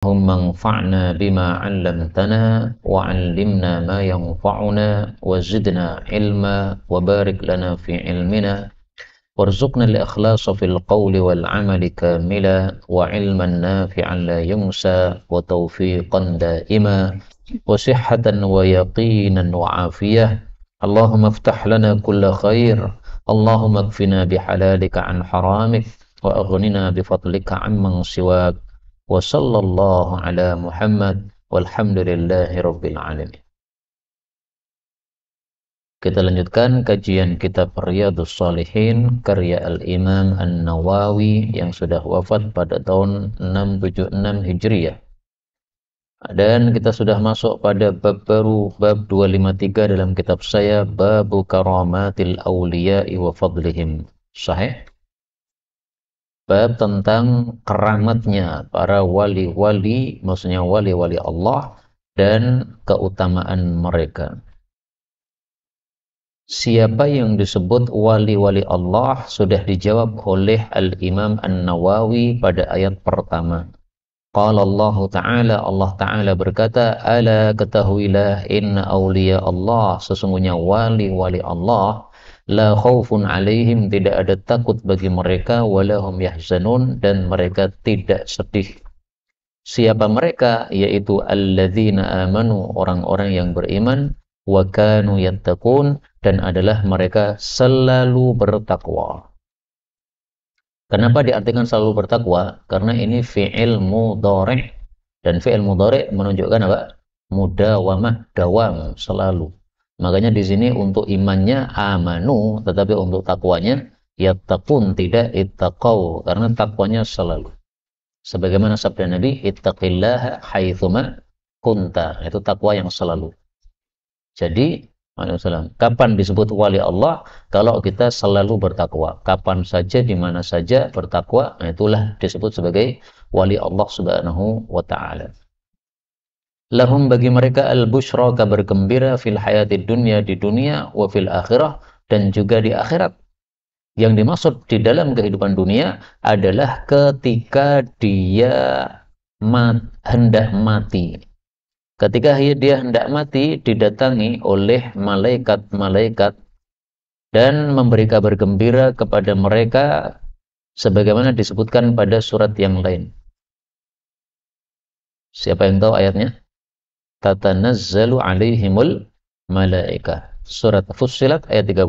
اللهم انفعنا بما علمتنا وعلمنا ما ينفعنا وزدنا علما وبارك لنا في علمنا وارزقنا الإخلاص في القول والعمل كاملا وعلما نافعا لا ينسى وتوفيقا دائما وصحة ويقينا وعافية. اللهم افتح لنا كل خير، اللهم اكفنا بحلالك عن حرامك وأغننا بفضلك عمن سواك. وصلى الله على Muhammad walhamdulillahi rabbil alamin. Kita lanjutkan kajian kitab Riyadhus Shalihin karya Al-Imam An-Nawawi yang sudah wafat pada tahun 676 Hijriah. Dan kita sudah masuk pada bab baru, bab 253 dalam kitab saya, Babu Karamatil Awliya'i wa Fadlihim. Sahih? Bab tentang keramatnya para wali-wali, maksudnya wali-wali Allah dan keutamaan mereka. Siapa yang disebut wali-wali Allah sudah dijawab oleh Al-Imam An-Nawawi pada ayat pertama. Qala Allah Ta'ala, Allah Ta'ala berkata, ala ketahuilah inna awliya Allah, sesungguhnya wali-wali Allah, la khawfun alaihim, tidak ada takut bagi mereka, walahum yahzanun, dan mereka tidak sedih. Siapa mereka? Yaitu alladzina amanu, orang-orang yang beriman, wa kanu yattaqun, dan adalah mereka selalu bertakwa. Kenapa diartikan selalu bertakwa? Karena ini fi'il mudhari', dan fi'il mudhari' menunjukkan apa? Mudawamah, dawam, selalu. Makanya di sini untuk imannya amanu, tetapi untuk takwanya yattaqun, tidak ittaqau, karena takwanya selalu. Sebagaimana sabda Nabi, ittaqillaha haitsuma kunta, itu takwa yang selalu. Jadi, kapan disebut wali Allah? Kalau kita selalu bertakwa, kapan saja, di mana saja bertakwa, itulah disebut sebagai wali Allah Subhanahu wa Ta'ala. Lahum, bagi mereka, al-busyra, kabar gembira, fil hayatid dunya, di dunia, wa fil akhirah, dan juga di akhirat. Yang dimaksud di dalam kehidupan dunia adalah ketika dia hendak mati. Ketika dia hendak mati, didatangi oleh malaikat-malaikat dan memberi kabar gembira kepada mereka sebagaimana disebutkan pada surat yang lain. Siapa yang tahu ayatnya? Tatanazzalu alaihimul malaikah. Surat Fussilat ayat 30.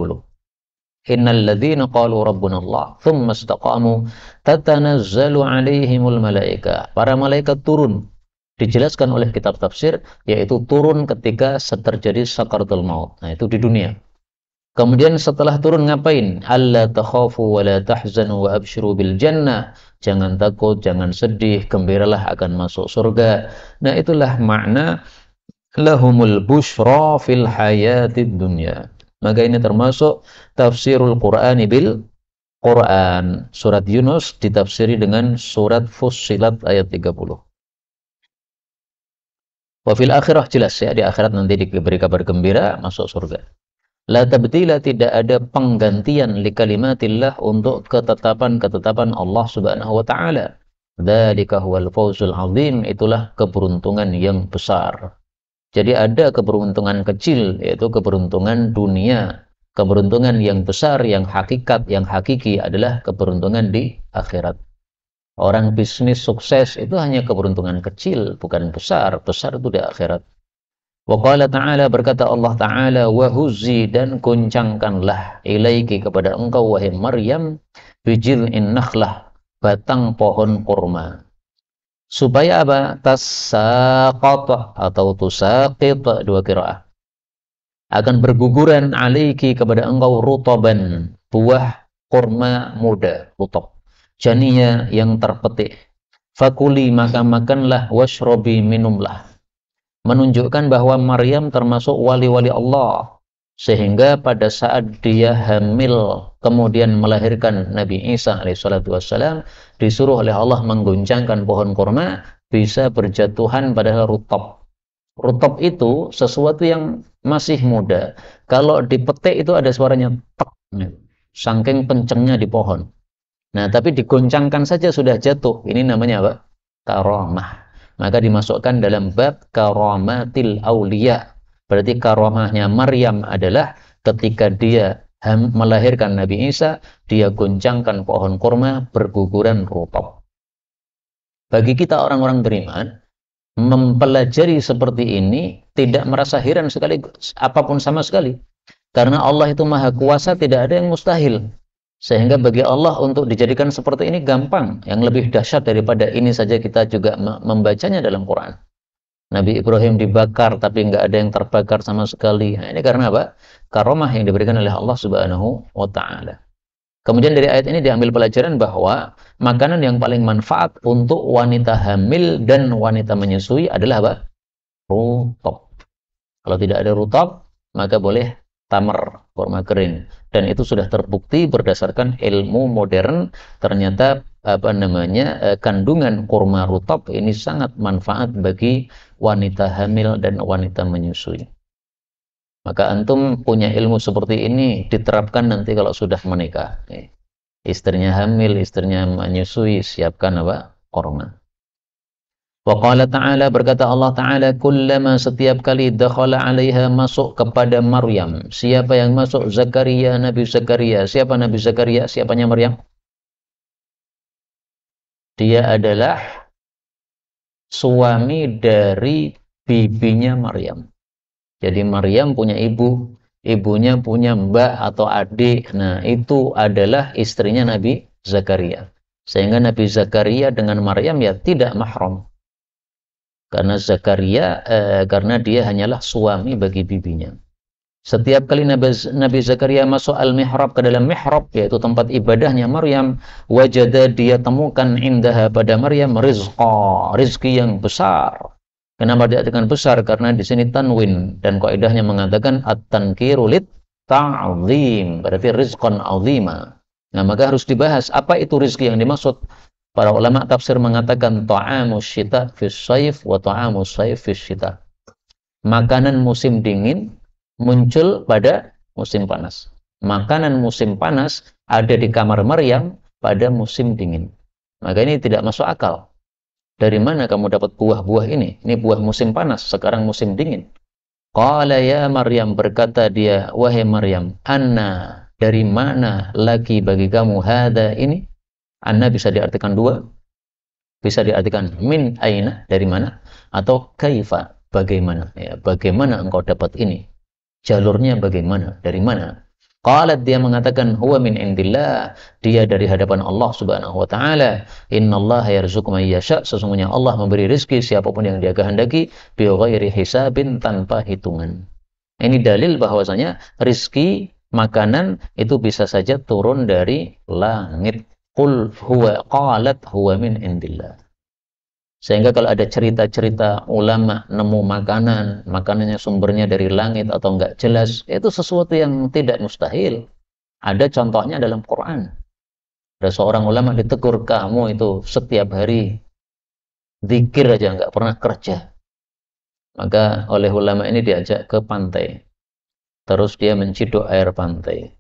Innal ladzina qalu rabbuna Allah tsumma istaqamu tatanazzalu alaihimul malaikah. Para malaikat turun. Dijelaskan oleh kitab tafsir, yaitu turun ketika terjadi sakaratul maut. Nah, itu di dunia. Kemudian setelah turun ngapain? Alla takhafu wa la tahzanu wa abshiru bil jannah. Jangan takut, jangan sedih, gembiralah akan masuk surga. Nah, itulah makna lahumul busyra fil hayatid dunya. Maka ini termasuk tafsirul Qur'ani bil Quran. Surat Yunus ditafsiri dengan surat Fussilat ayat 30. Wa fil akhirah, jelas ya, di akhirat nanti diberi kabar gembira masuk surga. La tabdila, tidak ada penggantian li kalimatillah, untuk ketetapan-ketetapan Allah Subhanahu wa Ta'ala. Dzalika huwal fawzul azim, itulah keberuntungan yang besar. Jadi ada keberuntungan kecil, yaitu keberuntungan dunia. Keberuntungan yang besar, yang hakikat, yang hakiki adalah keberuntungan di akhirat. Orang bisnis sukses itu hanya keberuntungan kecil, bukan besar. Besar itu di akhirat. Wa qala ta'ala, berkata Allah Ta'ala, wa huzzi, dan goncangkanlah, ilaiki, kepada engkau, wahai Maryam, bijil'in nakhlah, batang pohon kurma. Supaya apa? Tasaqat atau tusaqit, dua qiraah. Akan berguguran, alaiki, kepada engkau, rutaban, buah kurma muda, rutab. Janiya, yang terpetik. Fakuli, maka makanlah, washrobi, minumlah. Menunjukkan bahwa Maryam termasuk wali-wali Allah. Sehingga pada saat dia hamil, kemudian melahirkan Nabi Isa alaihissalam, disuruh oleh Allah menggoncangkan pohon kurma, bisa berjatuhan pada rutab. Rutab itu sesuatu yang masih muda. Kalau dipetik itu ada suaranya tek, saking kencengnya di pohon. Nah, tapi digoncangkan saja sudah jatuh. Ini namanya apa? Karamah. maka dimasukkan dalam bab karamatil auliya. Berarti karamahnya Maryam adalah ketika dia melahirkan Nabi Isa, dia goncangkan pohon kurma berguguran rutub. Bagi kita orang-orang beriman, mempelajari seperti ini tidak merasa heran sekali apapun sama sekali. Karena Allah itu maha kuasa, tidak ada yang mustahil. Sehingga bagi Allah untuk dijadikan seperti ini gampang. Yang lebih dahsyat daripada ini saja kita juga membacanya dalam Quran. Nabi Ibrahim dibakar tapi nggak ada yang terbakar sama sekali. Nah, ini karena apa? Karomah yang diberikan oleh Allah Subhanahu wa Ta'ala. Kemudian dari ayat ini diambil pelajaran bahwa makanan yang paling manfaat untuk wanita hamil dan wanita menyusui adalah apa? Rutop. Kalau tidak ada rutop, maka boleh tamar, kurma kering. Dan itu sudah terbukti berdasarkan ilmu modern, ternyata kandungan kurma rutop ini sangat manfaat bagi wanita hamil dan wanita menyusui. Maka antum punya ilmu seperti ini diterapkan nanti kalau sudah menikah. Istrinya hamil, istrinya menyusui, siapkan apa? Kurma. Wa qala ta'ala, berkata Allah Ta'ala, kullama, setiap kali dakhala 'alaiha, masuk kepada Maryam. Siapa yang masuk? Zakaria, Nabi Zakaria. Siapa Nabi Zakaria? Siapanya Maryam? Dia adalah suami dari bibinya Maryam. Jadi Maryam punya ibu, ibunya punya mbak atau adik. Nah, itu adalah istrinya Nabi Zakaria. Sehingga Nabi Zakaria dengan Maryam ya tidak mahram. Karena Zakaria, karena dia hanyalah suami bagi bibinya. Setiap kali Nabi Zakaria masuk al-mihrab, ke dalam mihrab, yaitu tempat ibadahnya Maryam, wajada, dia temukan indaha, pada Maryam, rizqa, rizki yang besar. Kenapa diartikan besar? Karena di sini tanwin, dan kaidahnya mengatakan at-tankiru lit ta'zim, berarti rizqan azima. Nah, maka harus dibahas apa itu rizki yang dimaksud. Para ulama tafsir mengatakan ta'amus syita fis sayf wa ta'amus sayf fis syita. Makanan musim dingin muncul pada musim panas. Makanan musim panas ada di kamar Maryam pada musim dingin. Maka ini tidak masuk akal. Dari mana kamu dapat buah-buah ini? Ini buah musim panas, sekarang musim dingin. Qala ya Maryam, berkata dia, wahai Maryam, anna, dari mana lagi bagi kamu hada ini? Anna bisa diartikan dua, bisa diartikan min aina, dari mana, atau kaifa, bagaimana, ya, bagaimana engkau dapat ini, jalurnya bagaimana, dari mana. Qalat, dia mengatakan, huwa min indillah, dia dari hadapan Allah Subhanahu wa Ta'ala. Innallaha yarzuqu man yasha, sesungguhnya Allah memberi rezeki siapapun yang dia kehendaki, bi ghairi hisabin, tanpa hitungan. Ini dalil bahwasanya rezeki makanan itu bisa saja turun dari langit. Qul huwa, qalat huwa min indillah. Sehingga kalau ada cerita-cerita ulama nemu makanan, makanannya sumbernya dari langit atau enggak jelas, itu sesuatu yang tidak mustahil. Ada contohnya dalam Quran. Ada seorang ulama ditegur, kamu itu setiap hari zikir aja enggak pernah kerja. Maka oleh ulama ini diajak ke pantai. Terus dia menciduk air pantai.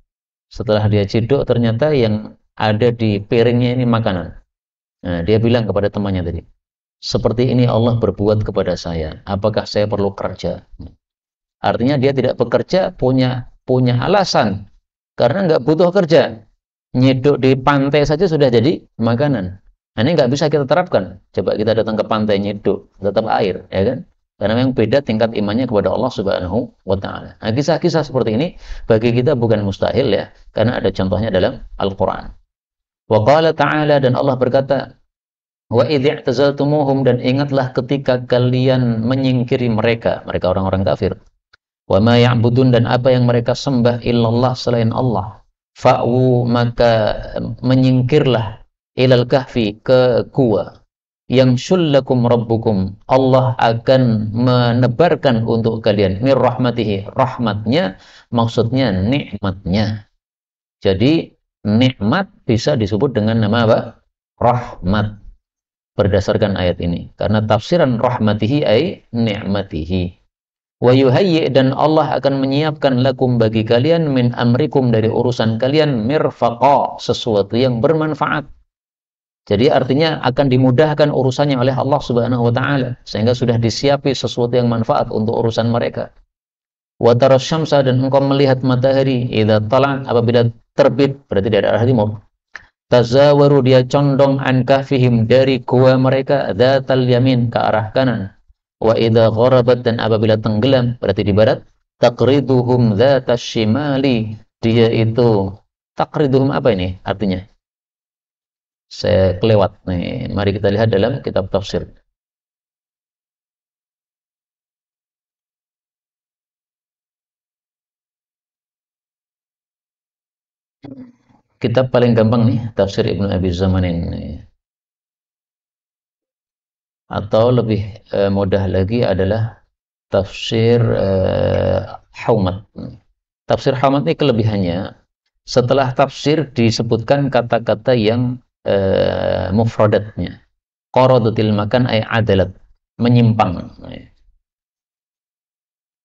Setelah dia ciduk, ternyata yang ada di piringnya ini makanan. Nah, dia bilang kepada temannya tadi, seperti ini Allah berbuat kepada saya, apakah saya perlu kerja? Artinya dia tidak bekerja, punya alasan, karena nggak butuh kerja. Nyiduk di pantai saja sudah jadi makanan. Nah, ini nggak bisa kita terapkan. Coba kita datang ke pantai nyiduk, tetap air, ya kan? Karena memang beda tingkat imannya kepada Allah Subhanahu wa Ta'ala. Nah, kisah-kisah seperti ini bagi kita bukan mustahil ya, karena ada contohnya dalam Al-Quran. Wa qala ta'ala, dan Allah berkata, wa idh i'tazaltumuhum, dan ingatlah ketika kalian menyingkiri mereka orang-orang kafir. Wa ma ya'budun, dan apa yang mereka sembah, illallah, selain Allah. Fa'wu, maka menyingkirlah, ilal kahfi, ke gua. Yang syullakum rabbukum, Allah akan menebarkan untuk kalian, min rahmatihi, rahmatnya, maksudnya nikmatnya. Jadi nikmat bisa disebut dengan nama apa? Rahmat, berdasarkan ayat ini. Karena tafsiran rahmatihi ay ni'matihi. Wa yuhayyi, dan Allah akan menyiapkan lakum, bagi kalian, min amrikum, dari urusan kalian, mirfaqa, sesuatu yang bermanfaat. Jadi artinya akan dimudahkan urusannya oleh Allah Subhanahu wa taala sehingga sudah disiapi sesuatu yang manfaat untuk urusan mereka. Wa taras syamsa, dan engkau melihat matahari idza tala'at, apabila terbit, berarti dari arah timur. Tazawaru, dia condong an kahfihim, dari gua mereka, dzatal yamin, ke arah kanan. Wa idza gharabat, dan apabila tenggelam, berarti di barat. Taqriduhum dzatas shimali, dia itu taqriduhum, apa ini artinya? Saya kelewat nih. Mari kita lihat dalam kitab tafsir. Kitab paling gampang nih, tafsir Ibnu Abi Zamanin. Atau lebih mudah lagi adalah tafsir Haumat. Tafsir Haumat ini kelebihannya, setelah tafsir disebutkan kata-kata yang mufradatnya. Qaradatil makan ay adalat, menyimpang.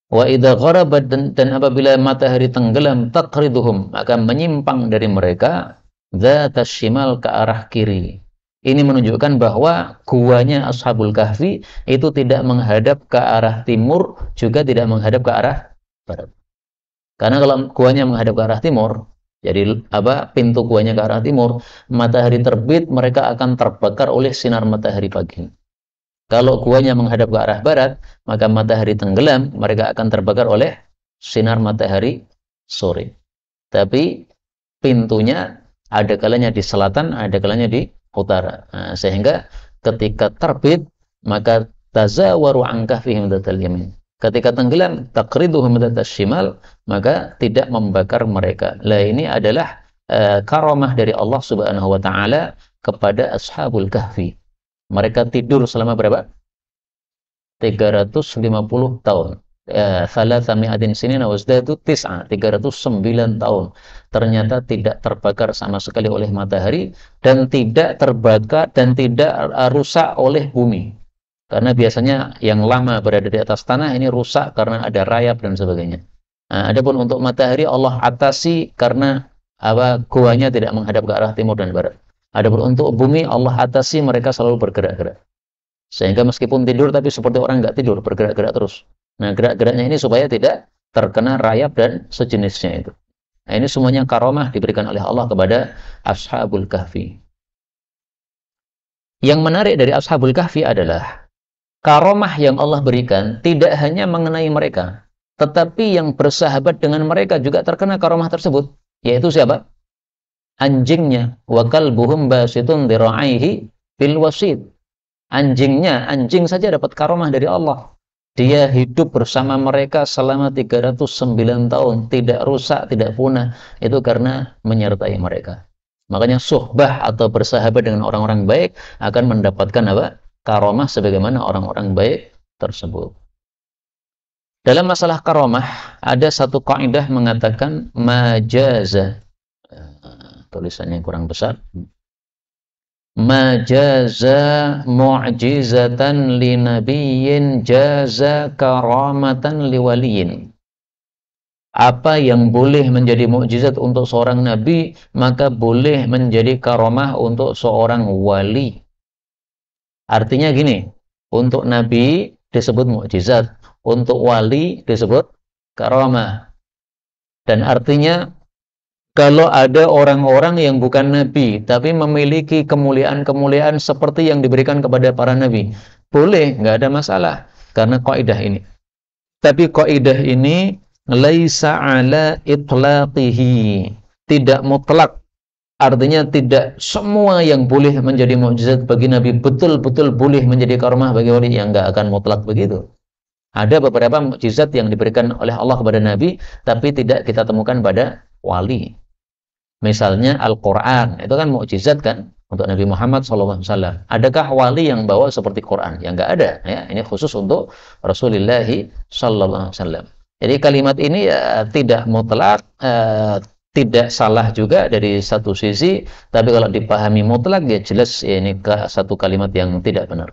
Wa idza gharabat, dan apabila matahari tenggelam, taqriduhum, maka menyimpang dari mereka, dzatas shimal, ke arah kiri. Ini menunjukkan bahwa guanya Ashabul Kahfi itu tidak menghadap ke arah timur, juga tidak menghadap ke arah barat. Karena kalau guanya menghadap ke arah timur, jadi pintu guanya ke arah timur, matahari terbit, mereka akan terbakar oleh sinar matahari pagi. Kalau guanya menghadap ke arah barat, maka matahari tenggelam, mereka akan terbakar oleh sinar matahari sore. Tapi pintunya ada kalanya di selatan, ada kalanya di utara. Nah, sehingga ketika terbit, maka tazawaru an kahfihim dzatal yamin. Ketika tenggelam, taqriduhum dzatas shimal, maka tidak membakar mereka. Lah, ini adalah karamah dari Allah Subhanahu wa taala kepada Ashabul Kahfi. Mereka tidur selama berapa? 350 tahun. Salasami'atin sinina wazdadu tis'a, 309 tahun. Ternyata tidak terbakar sama sekali oleh matahari, dan tidak terbakar dan tidak rusak oleh bumi. Karena biasanya yang lama berada di atas tanah ini rusak karena ada rayap dan sebagainya. Nah, adapun untuk matahari Allah atasi karena guanya tidak menghadap ke arah timur dan barat. Adapun untuk bumi, Allah atasi mereka selalu bergerak-gerak. Sehingga meskipun tidur, tapi seperti orang nggak tidur, bergerak-gerak terus. Nah, gerak-geraknya ini supaya tidak terkena rayap dan sejenisnya itu. Nah, ini semuanya karamah diberikan oleh Allah kepada Ashabul Kahfi. Yang menarik dari Ashabul Kahfi adalah karamah yang Allah berikan tidak hanya mengenai mereka, tetapi yang bersahabat dengan mereka juga terkena karamah tersebut. Yaitu siapa? Anjingnya. Wa kalbuhum basitun dhira'aihi bil wasid. Anjing saja dapat karamah dari Allah. Dia hidup bersama mereka selama 309 tahun, tidak rusak, tidak punah. Itu karena menyertai mereka. Makanya suhbah atau bersahabat dengan orang-orang baik akan mendapatkan karamah sebagaimana orang-orang baik tersebut. Dalam masalah karamah, ada satu kaidah mengatakan majaza. Tulisannya kurang besar. Majaza mu'jizatan li nabiyyin jaza karamatan li waliyin. Apa yang boleh menjadi mukjizat untuk seorang nabi, maka boleh menjadi karamah untuk seorang wali. Artinya gini, untuk nabi disebut mukjizat, untuk wali disebut karamah. Dan artinya, kalau ada orang-orang yang bukan nabi, tapi memiliki kemuliaan-kemuliaan seperti yang diberikan kepada para nabi, boleh, nggak ada masalah, karena kaidah ini. Tapi kaidah ini laisa ala itlaqihi, tidak mutlak. Artinya tidak semua yang boleh menjadi mukjizat bagi nabi betul-betul boleh menjadi karamah bagi wali, yang nggak akan mutlak begitu. Ada beberapa mukjizat yang diberikan oleh Allah kepada nabi, tapi tidak kita temukan pada wali. Misalnya Al-Quran, itu kan mukjizat kan untuk Nabi Muhammad SAW. Adakah wali yang bawa seperti Quran? Ya nggak ada. Ya, ini khusus untuk Rasulullah SAW. Jadi kalimat ini tidak mutlak, tidak salah juga dari satu sisi, tapi kalau dipahami mutlak, ya jelas ini satu kalimat yang tidak benar.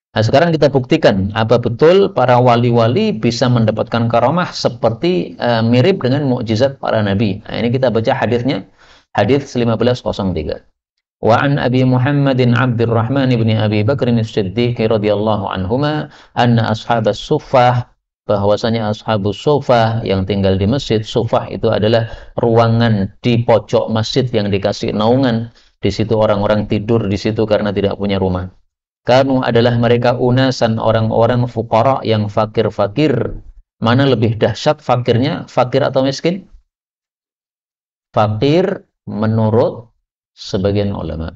Nah, sekarang kita buktikan apa betul para wali-wali bisa mendapatkan karamah seperti mirip dengan mukjizat para nabi. Nah, ini kita baca hadisnya, hadis 1503. Wa an Abi Muhammadin Abdurrahman ibn Abi Bakr as-Siddiq radhiyallahu anhuma anna ashabas suffah, bahwasanya ashabus suffah yang tinggal di masjid. Suffah itu adalah ruangan di pojok masjid yang dikasih naungan. Di situ orang-orang tidur di situ karena tidak punya rumah. Kanu adalah mereka unasan orang-orang fuqara yang fakir-fakir. Mana lebih dahsyat fakirnya, fakir atau miskin? Fakir menurut sebagian ulama.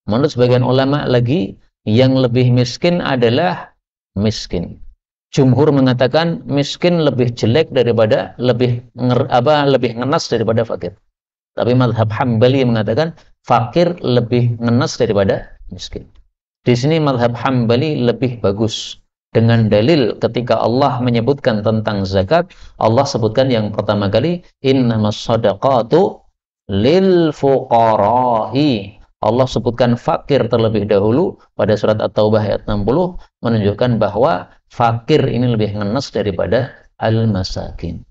Menurut sebagian ulama lagi, yang lebih miskin adalah miskin. Jumhur mengatakan miskin lebih jelek daripada lebih ngenas daripada fakir. Tapi mazhab Hambali mengatakan fakir lebih ngenas daripada miskin. Di sini mazhab Hambali lebih bagus. Dengan dalil ketika Allah menyebutkan tentang zakat, Allah sebutkan yang pertama kali innamas shadaqatu lil fuqara'i. Allah sebutkan fakir terlebih dahulu pada surat At-Taubah ayat 60, menunjukkan bahwa fakir ini lebih ngenes daripada al-masakin.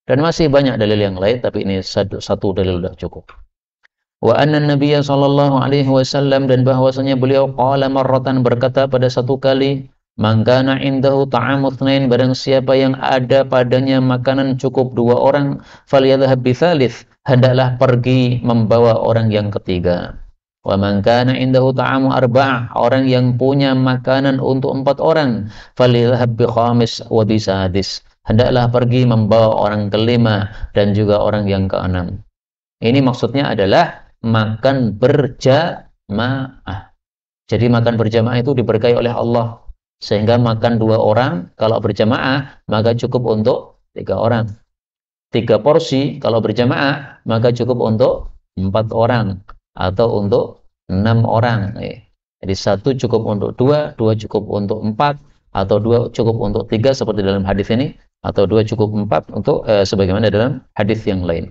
Dan masih banyak dalil yang lain, tapi ini satu dalil sudah cukup. Wa anna nabiyya sallallahu alaihi wasallam, dan bahwasanya beliau qala marratan, berkata pada satu kali, man kana indahu ta'amu tsnain, barang siapa yang ada padanya makanan cukup 2 orang, falyadhhab bi tsalits, hendaklah pergi membawa orang yang ketiga. Wa man kana indahu ta'amu arba'ah, orang yang punya makanan untuk 4 orang, falyadhhab bi khamis wa bi sadis, hendaklah pergi membawa orang kelima dan juga orang yang keenam. Ini maksudnya adalah makan berjamaah. Jadi makan berjamaah itu diberkahi oleh Allah, sehingga makan 2 orang kalau berjamaah maka cukup untuk 3 orang. 3 porsi kalau berjamaah maka cukup untuk 4 orang atau untuk 6 orang. Jadi 1 cukup untuk 2, 2 cukup untuk 4, atau 2 cukup untuk 3 seperti dalam hadis ini, atau 2 cukup 4 untuk sebagaimana dalam hadis yang lain.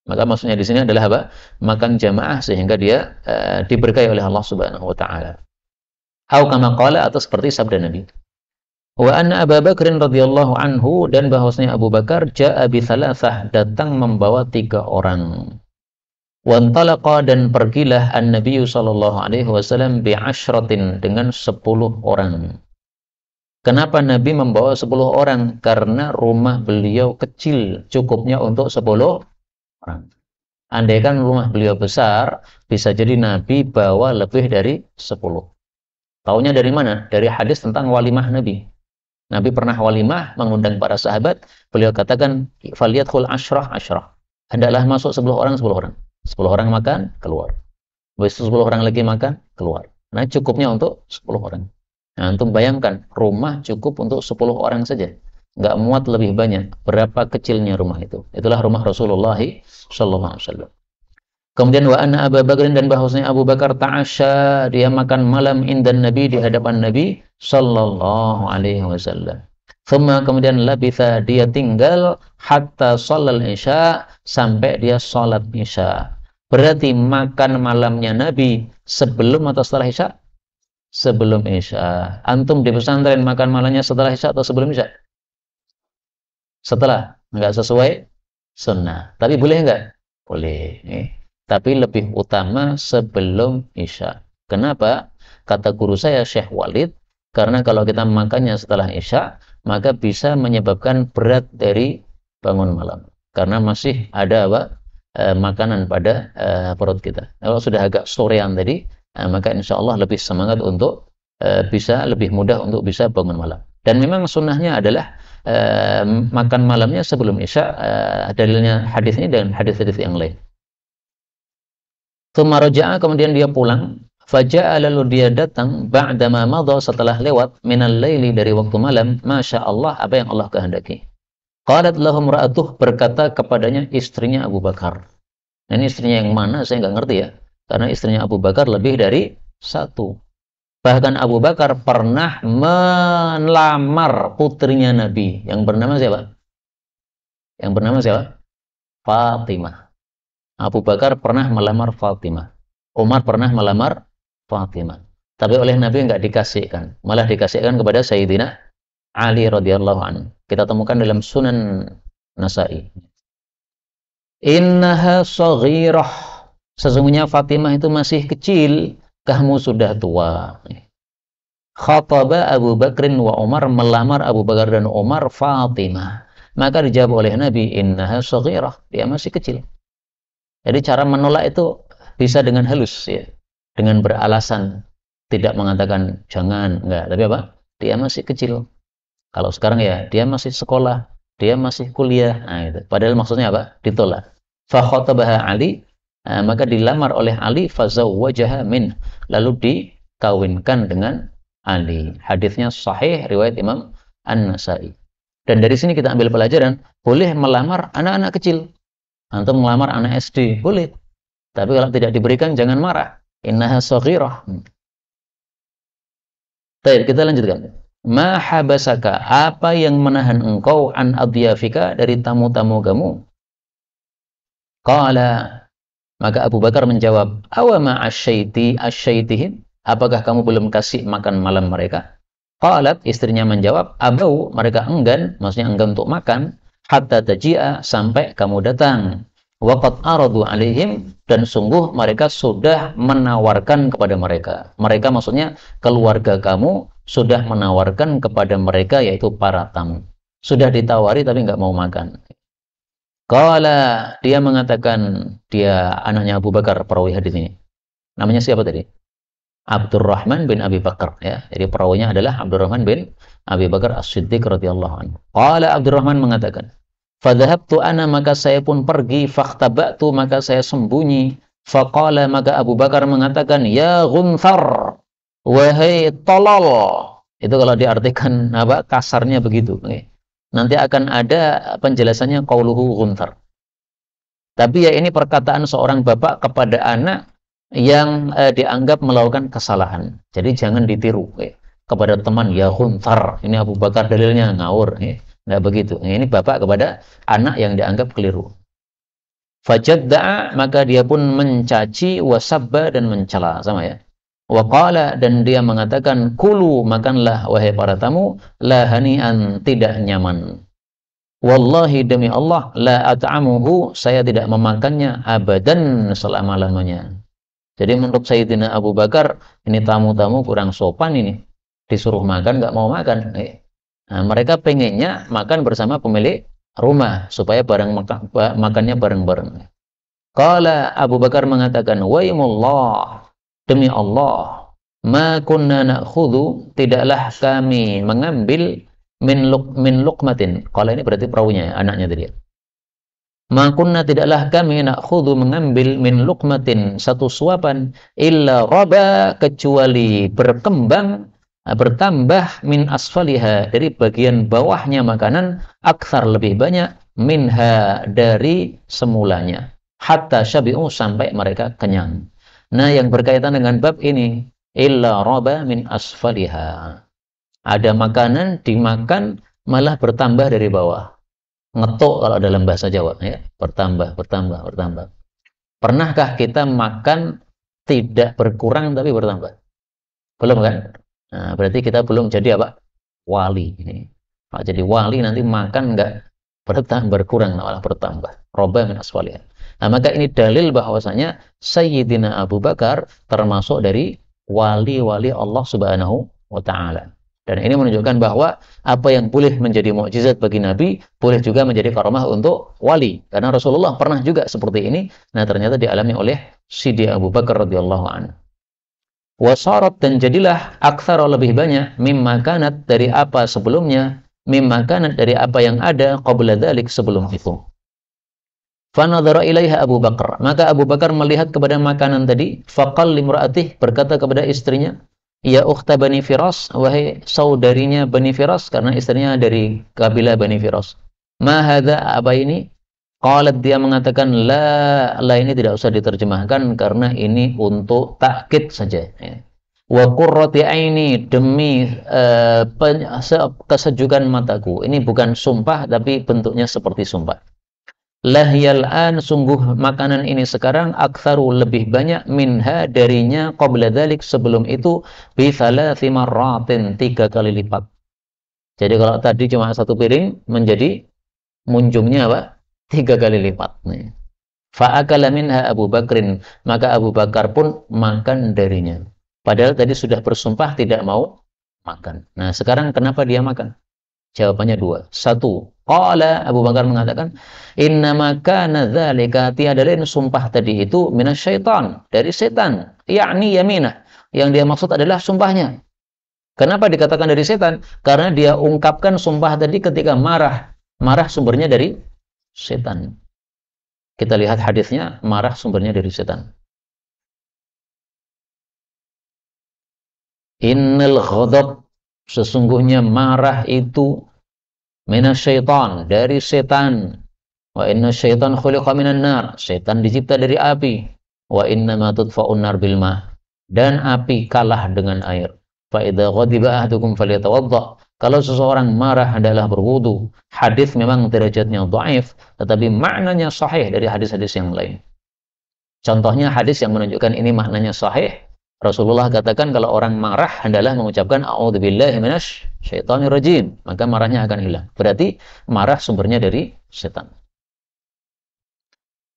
Maka maksudnya di sini adalah apa? Makan jamaah sehingga dia diberkahi oleh Allah Subhanahu wa taala. Au kama qala, atau seperti sabda Nabi. Wa anna Abu Bakr radhiyallahu anhu, dan bahwasanya Abu Bakar jaa bi thalathah, datang membawa 3 orang. Wa antalaqa, dan pergilah an-nabiy sallallahu alaihi wasallam bi asyratin, dengan 10 orang. Kenapa Nabi membawa 10 orang? Karena rumah beliau kecil, cukupnya untuk 10 orang. Andaikan rumah beliau besar, bisa jadi Nabi bawa lebih dari 10. Taunya dari mana? Dari hadis tentang walimah Nabi. Nabi pernah walimah, mengundang para sahabat. Beliau katakan, faliyadkhul asyrah asyrah. Hendaklah masuk 10 orang, 10 orang. 10 orang makan, keluar. Besok 10 orang lagi makan, keluar. Nah, cukupnya untuk 10 orang. Nah, untuk bayangkan, rumah cukup untuk 10 orang saja. Nggak muat lebih banyak. Berapa kecilnya rumah itu. Itulah rumah Rasulullah sallallahu alaihi wasallam. Kemudian wa anna Abu Bakar, dan bahwasanya Abu Bakar ta'asya, dia makan malam indan Nabi, di hadapan Nabi sallallahu alaihi wasallam. Thumma, kemudian labitha, dia tinggal hatta sholal isya, sampai dia sholat isya. Berarti makan malamnya Nabi sebelum atau setelah isya? Sebelum isya. Antum di pesantren makan malamnya setelah isya atau sebelum isya? Setelah. Enggak sesuai sunnah. Tapi boleh enggak? Boleh. Tapi lebih utama sebelum isya. Kenapa? Kata guru saya Syekh Walid, karena kalau kita makannya setelah isya, maka bisa menyebabkan berat dari bangun malam. Karena masih ada makanan pada perut kita. Kalau sudah agak sorean tadi, maka insya Allah lebih semangat untuk bisa lebih mudah untuk bisa bangun malam. Dan memang sunnahnya adalah makan malamnya sebelum isya. Dalilnya hadis ini dan hadis-hadis yang lain. Tsumma raja'a, kemudian dia pulang. Faja'a, lalu dia datang ba'dama madha, setelah lewat, minal laili, dari waktu malam, masya Allah, apa yang Allah kehendaki. Qalat lahum ra'atuh, berkata kepadanya istrinya Abu Bakar. Nah, ini istrinya yang mana saya nggak ngerti ya, karena istrinya Abu Bakar lebih dari 1. Bahkan Abu Bakar pernah melamar putrinya Nabi yang bernama siapa? Yang bernama siapa? Fatimah. Abu Bakar pernah melamar Fatimah. Umar pernah melamar Fatimah. Tapi oleh Nabi enggak dikasihkan. Malah dikasihkan kepada Sayyidina Ali radhiyallahu anhu. Kita temukan dalam Sunan Nasa'i. Innaha saghirah. Sesungguhnya Fatimah itu masih kecil, kamu sudah tua. Khataba Abu Bakrin wa Umar, melamar Abu Bakar dan Umar Fatimah. Maka dijawab oleh Nabi, innaha shaghirah, dia masih kecil. Jadi cara menolak itu bisa dengan halus ya, dengan beralasan, tidak mengatakan jangan, enggak, tapi apa? Dia masih kecil. Kalau sekarang ya, dia masih sekolah, dia masih kuliah. Nah, itu. Padahal maksudnya apa? Ditolak. Fa khatabaha Ali, maka dilamar oleh Ali, fazawwajaha min, lalu dikawinkan dengan Ali. Hadisnya sahih riwayat Imam An-Nasai. Dan dari sini kita ambil pelajaran, boleh melamar anak-anak kecil. Antum melamar anak SD, boleh. Tapi kalau tidak diberikan jangan marah. Innaha shaghirah. Baik, kita lanjutkan. Ma habasaka, apa yang menahan engkau an adyafika, dari tamu-tamu kamu? Qala, maka Abu Bakar menjawab, awama asyaitihim, apakah kamu belum kasih makan malam mereka? Qalat, istrinya menjawab, abau, mereka enggan, maksudnya enggan untuk makan, hatta taji'a, sampai kamu datang. Waqad aradu alaihim, dan sungguh mereka sudah menawarkan kepada mereka. Mereka maksudnya keluarga kamu sudah menawarkan kepada mereka, yaitu para tamu. Sudah ditawari tapi nggak mau makan. Qala, dia mengatakan, dia anaknya Abu Bakar perawi hadis ini. Namanya siapa tadi? Abdurrahman bin Abi Bakar ya. Jadi perawinya adalah Abdurrahman bin Abi Bakar As-Siddiq radhiyallahu anhu. Qala, Abdurrahman mengatakan, fadhahabtu ana, maka saya pun pergi, fakhtaba'tu, maka saya sembunyi. Faqala, maka Abu Bakar mengatakan, ya Gunthar, wahai tolol. Itu kalau diartikan apa, kasarnya begitu. Nanti akan ada penjelasannya qauluhu Gunthar. Tapi ya ini perkataan seorang bapak kepada anak yang dianggap melakukan kesalahan. Jadi jangan ditiru. Kepada teman, ya Gunthar, ini Abu Bakar dalilnya ngawur. Nggak begitu. Ini bapak kepada anak yang dianggap keliru. Fajadda'a, maka dia pun mencaci, wasabba, dan mencela, sama ya. Waqala, dan dia mengatakan, kulu, makanlah wahai para tamu, la hani'an, tidak nyaman. Wallahi, demi Allah, la at'amuhu, saya tidak memakannya abadan, selama-lamanya. Jadi menurut Sayyidina Abu Bakar, ini tamu-tamu kurang sopan ini. Disuruh makan, nggak mau makan. Nah, mereka pengennya makan bersama pemilik rumah, supaya makannya bareng-bareng. Qala, Abu Bakar mengatakan, waimullah, demi Allah, ma kunna na'khudhu, tidaklah kami mengambil min luqmatin. Qala ini berarti perawinya, anaknya tadi. Ma kunna, tidaklah kami na'khudhu, mengambil min luqmatin, satu suapan, illa raba, kecuali berkembang, bertambah, min asfaliha, dari bagian bawahnya makanan, akthar, lebih banyak, minha, dari semulanya, hatta syabi'u, sampai mereka kenyang. Nah, yang berkaitan dengan bab ini, illa raba min asfaliha, ada makanan dimakan malah bertambah dari bawah. Ngetuk kalau dalam bahasa Jawa ya, bertambah. Pernahkah kita makan tidak berkurang tapi bertambah? Belum kan? Nah, berarti kita belum jadi apa? Wali ini. Kalau jadi wali nanti makan enggak berkurang malah bertambah. Roba min asfaliha. Nah, maka ini dalil bahwasanya Sayyidina Abu Bakar termasuk dari wali-wali Allah Subhanahu wa taala. Dan ini menunjukkan bahwa apa yang boleh menjadi mukjizat bagi Nabi, boleh juga menjadi karamah untuk wali. Karena Rasulullah pernah juga seperti ini. Nah, ternyata dialami oleh Siddiq Abu Bakar radhiyallahu anhu. Wasarat, dan jadilah, aktsara, lebih banyak, mimma kanat, dari apa sebelumnya, mimma kanat, dari apa yang ada, qabla dzalik, sebelum itu. Fanadhara ilaiha Abu Bakar, maka Abu Bakar melihat kepada makanan tadi, faqal limra'atih, berkata kepada istrinya, ya ukhta Bani Firas, wahai saudarinya Bani Firas, karena istrinya dari kabilah Bani Firas. Ma hadza, apa ini? Qalat, dia mengatakan, la ini tidak usah diterjemahkan karena ini untuk takkid saja ya. Wa qurrati aini, demi kesejukan mataku. Ini bukan sumpah tapi bentuknya seperti sumpah. Lahyal an, sungguh makanan ini sekarang, aktsaru, lebih banyak, minha, darinya, qabla dzalik, sebelum itu, bi thalathi marratin, 3 kali lipat. Jadi kalau tadi cuma 1 piring, menjadi munjungnya apa? 3 kali lipat nih. Fa'akala minha Abu Bakrin, maka Abu Bakar pun makan darinya. Padahal tadi sudah bersumpah tidak mau makan. Nah, sekarang kenapa dia makan? Jawabannya dua. Satu, qala Abu Bakar mengatakan, innama kana dzalika, tiada lain sumpah tadi itu minasyaitan, dari setan, yakni yaminah. Yang dia maksud adalah sumpahnya. Kenapa dikatakan dari setan? Karena dia ungkapkan sumpah tadi ketika marah. Marah sumbernya dari setan. Kita lihat hadisnya, marah sumbernya dari setan. Innal ghadab, sesungguhnya marah itu minasyaitan, dari setan. Wa inna syaitan khuliqa minan nar, setan dicipta dari api. Wa inna ma tudfa'un nar bil ma, dan api kalah dengan air. Fa idza ghadiba ahadukum falyatawadda, kalau seseorang marah adalah berwudu. Hadis memang derajatnya dhaif, tetapi maknanya sahih dari hadis-hadis yang lain. Contohnya hadis yang menunjukkan ini maknanya sahih. Rasulullah katakan kalau orang marah adalah mengucapkan a'udzubillahi minasyaitonir rajim, maka marahnya akan hilang. Berarti marah sumbernya dari setan.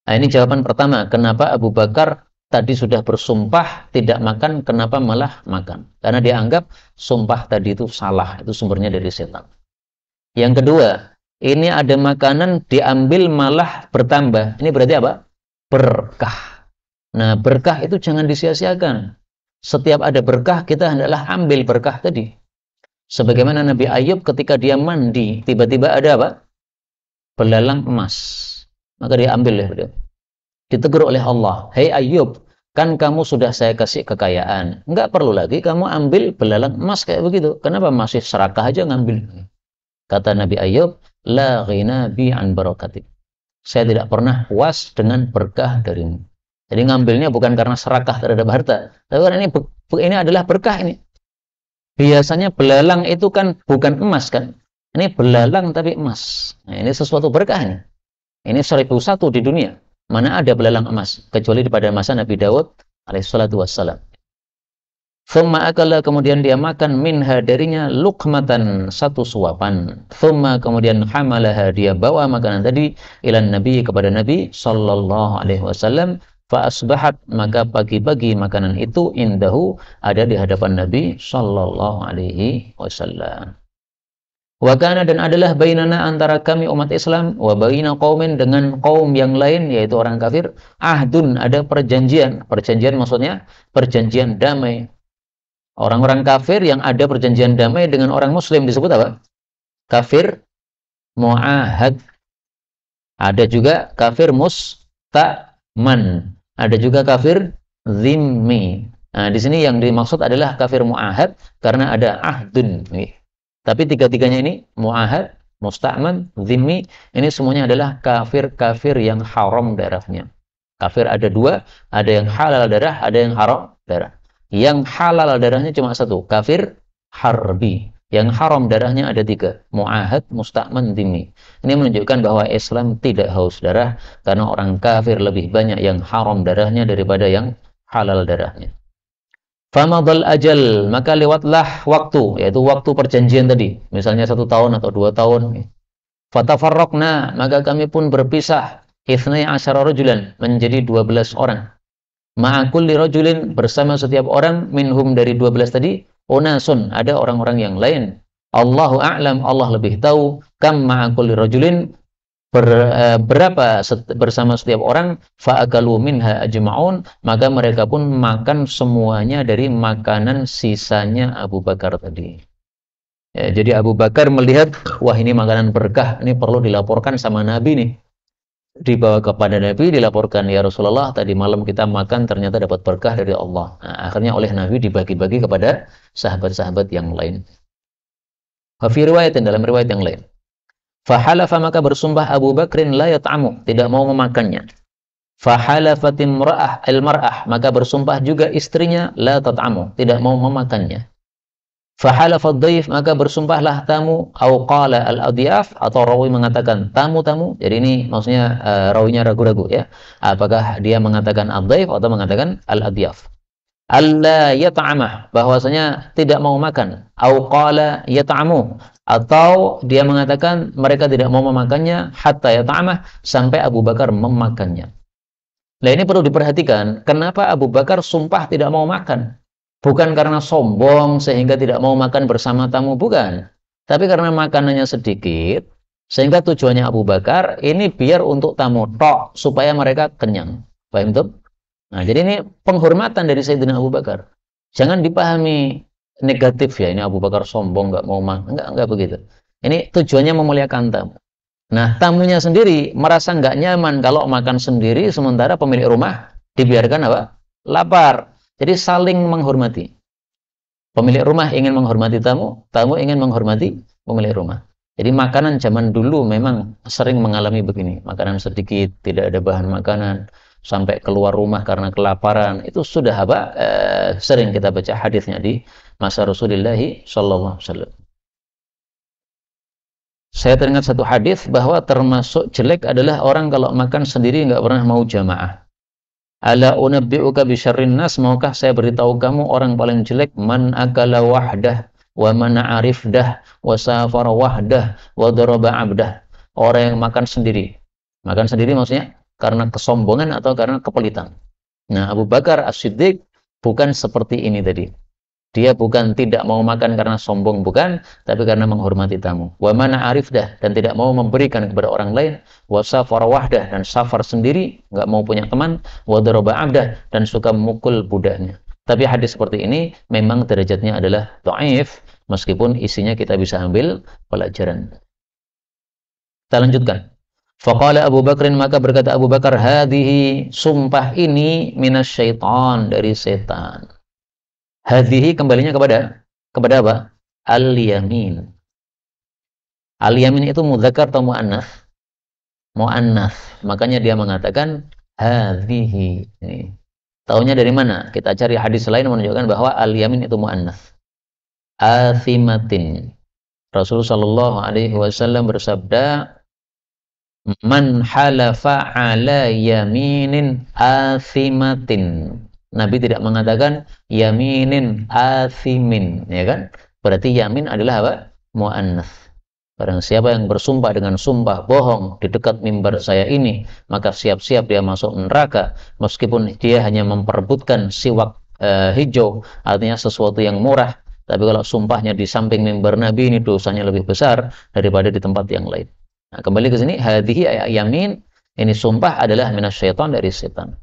Nah, ini jawaban pertama, kenapa Abu Bakar tadi sudah bersumpah tidak makan, kenapa malah makan? Karena dia anggap sumpah tadi itu salah, itu sumbernya dari setan. Yang kedua, ini ada makanan diambil malah bertambah. Ini berarti apa? Berkah. Nah, berkah itu jangan disia-siakan. Setiap ada berkah, kita hendaklah ambil berkah tadi. Sebagaimana Nabi Ayub ketika dia mandi, tiba-tiba ada apa? Belalang emas. Maka dia ambil ya beliau. Ditegur oleh Allah, "Hei Ayub, kan kamu sudah saya kasih kekayaan. Enggak perlu lagi kamu ambil belalang emas kayak begitu. Kenapa masih serakah aja ngambil?" Kata Nabi Ayub, "La ghina bi an barakatik." Saya tidak pernah puas dengan berkah darimu. Jadi ngambilnya bukan karena serakah terhadap harta, tapi karena ini adalah berkah ini. Biasanya belalang itu kan bukan emas kan? Ini belalang tapi emas. Nah, ini sesuatu berkah ini. Ini 1001 di dunia. Mana ada belalang emas kecuali pada masa Nabi Daud alaihissalatu wassalam. Thumma akala, kemudian dia makan minha darinya luqmatan, satu suapan. Thumma, kemudian hamalaha, dia bawa makanan tadi ilan Nabi, kepada Nabi sallallahu alaihi wasallam. Fa asbahat, maka pagi-pagi makanan itu indahu, ada di hadapan Nabi sallallahu alaihi wasallam. Wa kana, dan adalah bainana, antara kami umat Islam, wa baina qaumin, dengan kaum yang lain yaitu orang kafir, ahdun, ada perjanjian. Perjanjian maksudnya perjanjian damai. Orang-orang kafir yang ada perjanjian damai dengan orang muslim disebut apa? Kafir mu'ahad. Ada juga kafir musta'man. Ada juga kafir zimmi. Nah, di sini yang dimaksud adalah kafir mu'ahad karena ada ahdun. Tapi tiga-tiganya ini, mu'ahad, musta'man, zimmi, ini semuanya adalah kafir-kafir yang haram darahnya. Kafir ada dua, ada yang halal darah, ada yang haram darah. Yang halal darahnya cuma satu, kafir harbi. Yang haram darahnya ada tiga, mu'ahad, musta'man, zimmi. Ini menunjukkan bahwa Islam tidak haus darah, karena orang kafir lebih banyak yang haram darahnya daripada yang halal darahnya. Famadal ajal, maka lewatlah waktu, yaitu waktu perjanjian tadi, misalnya 1 tahun atau 2 tahun. Fatafarraqna, maka kami pun berpisah, ithnai asyara rajulan, menjadi 12 orang. Ma'akulli rajulin, bersama setiap orang, minhum, dari 12 tadi, unasun, ada orang-orang yang lain. Allahu a'lam, Allah lebih tahu, kam ma'akulli rajulin, berapa bersama setiap orang, fa'akalu minha ajma'un, maka mereka pun makan semuanya dari makanan sisanya Abu Bakar tadi. Ya, jadi Abu Bakar melihat, wah ini makanan berkah, ini perlu dilaporkan sama Nabi nih. Dibawa kepada Nabi, dilaporkan, ya Rasulullah, tadi malam kita makan ternyata dapat berkah dari Allah. Nah, akhirnya oleh Nabi dibagi-bagi kepada sahabat-sahabat yang lain. Fi riwayatin, dalam riwayat yang lain, fahalafa, maka bersumpah Abu Bakrin la yat'amu, tidak mau memakannya. Fahalafatin mar'ah, maka bersumpah juga istrinya la tat'amu, tidak mau memakannya. Fahalafad dhaif, maka bersumpahlah tamu, au qala al-adiyaf, atau rawi mengatakan tamu-tamu. Jadi ini maksudnya rawinya ragu-ragu ya. Apakah dia mengatakan ad-dhaif atau mengatakan al-adiyaf? Alla yata'amah, bahwasanya tidak mau makan. Au qala yata'amu, atau dia mengatakan mereka tidak mau memakannya, hatta yata'amah, sampai Abu Bakar memakannya. Nah ini perlu diperhatikan, kenapa Abu Bakar sumpah tidak mau makan? Bukan karena sombong sehingga tidak mau makan bersama tamu, bukan. Tapi karena makanannya sedikit, sehingga tujuannya Abu Bakar ini biar untuk tamu tok, supaya mereka kenyang. Paham tuh? Nah jadi ini penghormatan dari Sayyidina Abu Bakar. Jangan dipahami negatif ya, ini Abu Bakar sombong, nggak mau makan. Enggak begitu. Ini tujuannya memuliakan tamu. Nah, tamunya sendiri merasa nggak nyaman kalau makan sendiri, sementara pemilik rumah dibiarkan apa? Lapar. Jadi saling menghormati. Pemilik rumah ingin menghormati tamu, tamu ingin menghormati pemilik rumah. Jadi makanan zaman dulu memang sering mengalami begini. Makanan sedikit, tidak ada bahan makanan, sampai keluar rumah karena kelaparan. Itu sudah apa? Sering kita baca hadisnya di masa Rasulullah sallallahu alaihi wasallam. Saya teringat satu hadis bahwa termasuk jelek adalah orang kalau makan sendiri nggak pernah mau jamaah. Ala unabbi'uka bisyarrin nas, maukah saya beritahu kamu orang paling jelek? Man akala wahdah wa man arifdah wa safara wahdah wa daraba abdah. Orang yang makan sendiri. Makan sendiri maksudnya karena kesombongan atau karena kepelitan. Nah, Abu Bakar As-Siddiq bukan seperti ini tadi. Dia bukan tidak mau makan karena sombong, bukan, tapi karena menghormati tamu. Wa mana arif dah, dan tidak mau memberikan kepada orang lain. Wa safar wahdah, dan safar sendiri, nggak mau punya teman. Wa daraba abdah, dan suka memukul budaknya. Tapi hadis seperti ini memang derajatnya adalah dhaif, meskipun isinya kita bisa ambil pelajaran. Kita lanjutkan. Faqala Abu Bakrin, maka berkata Abu Bakar, hadhihi, sumpah ini minasyaitan, dari setan. Hadhihi kembalinya kepada apa? Al-yamin. Al-yamin itu mudzakkar atau muannats? Muannats. Makanya dia mengatakan hadhihi. Taunya dari mana? Kita cari hadis lain menunjukkan bahwa al-yamin itu muannats. Athimatin. Rasulullah sallallahu alaihi wasallam bersabda, man halafa ala yaminin athimatin. Nabi tidak mengatakan yaminin athimin, ya kan? Berarti yamin adalah apa? Muannats. Barang siapa yang bersumpah dengan sumpah bohong di dekat mimbar saya ini, maka siap-siap dia masuk neraka, meskipun dia hanya memperebutkan siwak hijau, artinya sesuatu yang murah. Tapi kalau sumpahnya di samping mimbar Nabi, ini dosanya lebih besar daripada di tempat yang lain. Nah, kembali ke sini, hadhihi yamin, ini sumpah adalah minasyaitan, dari setan.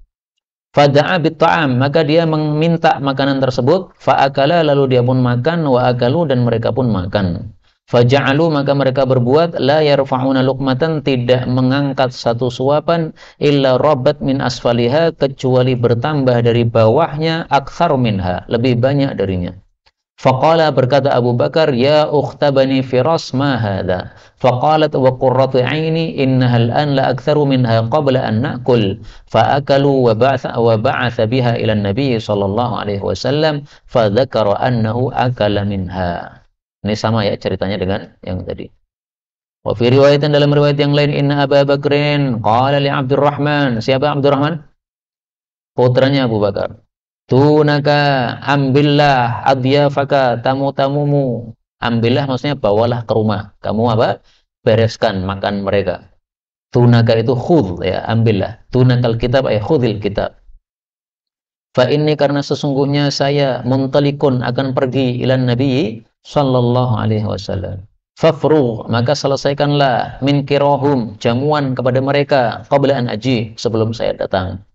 Fada'a bitta'am, maka dia meminta makanan tersebut, fa'akala, lalu dia pun makan, wa akalu, dan mereka pun makan. Faja'alu, maka mereka berbuat, la yarfa'una luqmatan, tidak mengangkat satu suapan, illa rabat min asfaliha, kecuali bertambah dari bawahnya, aktsar minha, lebih banyak darinya. Faqala, berkata Abu Bakar, ya ukhta bani Firas, ma hadha? Faqalat wa qurratu aini innaha al-an la aktsaru minha qabla an na'kul. Fa'akalu wa ba'atha biha ila an-nabi sallallahu alaihi wasallam fa dzakara annahu akala minha. Ini sama ya ceritanya dengan yang tadi. Wa fi riwayatin, dalam riwayat yang lain, inna Abu Bakrin qala li Abdurrahman. Siapa Abdurrahman? Putranya Abu Bakar. Tunaka, ambillah adyafaka, tamu-tamumu. Ambillah maksudnya bawalah ke rumah. Kamu apa? Bereskan makan mereka. Tunaka itu khudh, ya, ambillah. Tunakal kitab ay khudhil kitab. Fa inni, karena sesungguhnya saya muntalikun, akan pergi ilan nabi sallallahu alaihi wasallam. Fafrugh, maka selesaikanlah min kirahum, jamuan kepada mereka, qabla an aji, sebelum saya datang.